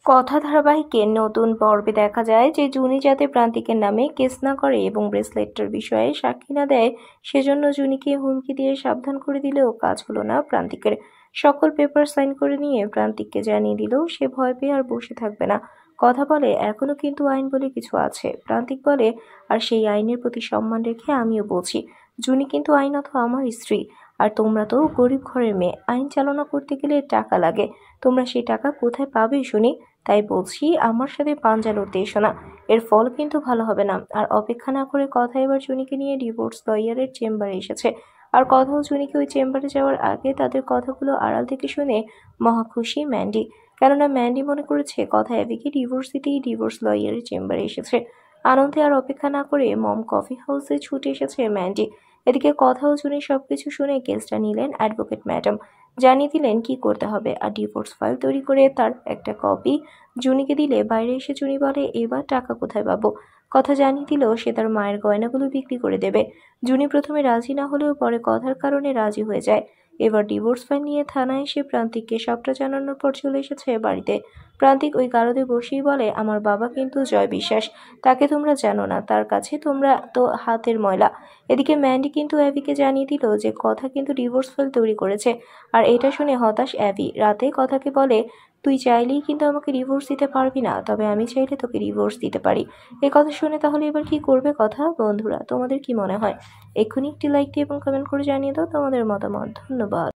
কথা ধারাবাহিকের নতুন পর্বে দেখা যায় যে জুনি যাতে প্রান্তিকের নামে কেস না করে এবং ব্রেসলেটটার বিষয়ে সাক্ষী না দেয় সেজন্য জুনিকে হুমকি দিয়ে সাবধান করে দিলেও কাজ হলো না প্রান্তিকের। সকল পেপার সাইন করে নিয়ে প্রান্তিককে জানিয়ে দিলেও সে ভয় পেয়ে আর বসে থাকবে না। কথা বলে এখনো কিন্তু আইন বলে কিছু আছে, প্রান্তিক বলে, আর সেই আইনের প্রতি সম্মান রেখে আমিও বলছি জুনি কিন্তু আইনত আমার স্ত্রী, আর তোমরা তো গরিব ঘরের মেয়ে, আইন চালনা করতে গেলে টাকা লাগে, তোমরা সেই টাকা কোথায় পাবে শুনি? তাই বলছি আমার সাথে পাঞ্জা লড়তে এসো না, এর ফল কিন্তু ভালো হবে না। আর অপেক্ষা না করে কথা এবার জুনিকে নিয়ে ডিভোর্স লয়ারের চেম্বারে এসেছে। আর কথাও জুনিকে ওই চেম্বারে যাওয়ার আগে তাদের কথাগুলো আড়াল থেকে শুনে মহা খুশি ম্যান্ডি, কেননা ম্যান্ডি মনে করেছে কথা অ্যাবিকে ডিভোর্স দিতেই ডিভোর্স লয়ারের চেম্বারে এসেছে। আনন্দে আর অপেক্ষা না করে মম কফি হাউসে ছুটে এসেছে ম্যান্ডি। এদিকে কথাও জুনি সবকিছু শুনে কেসটা নিলেন অ্যাডভোকেট ম্যাডাম, জানিয়ে দিলেন কি করতে হবে, আর ডিভোর্স ফাইল তৈরি করে তার একটা কপি জুনিকে দিলে বাইরে এসে জুনি বলে এবার টাকা কোথায় পাবো। কথা জানিয়ে দিল সে তার মায়ের গয়নাগুলো বিক্রি করে দেবে। জুনি প্রথমে রাজি না হলেও পরে কথার কারণে রাজি হয়ে যায়। এবার ডিভোর্স ফাইল নিয়ে থানায় এসে প্রান্তিককে সবটা জানানোর পর চলে এসেছে বাড়িতে। প্রান্তিক ওই গারদে বসেই বলে আমার বাবা কিন্তু জয় বিশ্বাস, তাকে তোমরা জানো না, তার কাছে তোমরা তো হাতের ময়লা। এদিকে ম্যান্ডি কিন্তু অ্যাবিকে জানিয়ে দিল যে কথা কিন্তু ডিভোর্স ফাইল তৈরি করেছে। আর এটা শুনে হতাশ অ্যাবি রাতে কথাকে বলে তুই চাইলেই কিন্তু আমাকে ডিভোর্স দিতে পারবি না, তবে আমি চাইলে তোকে ডিভোর্স দিতে পারি। এই কথা শুনে তাহলে এবার কি করবে কথা? বন্ধুরা তোমাদের কি মনে হয়? এক্ষুনি একটি লাইক দিয়ে এবং কমেন্ট করে জানিয়ে দাও তোমাদের মতামত। ধন্যবাদ।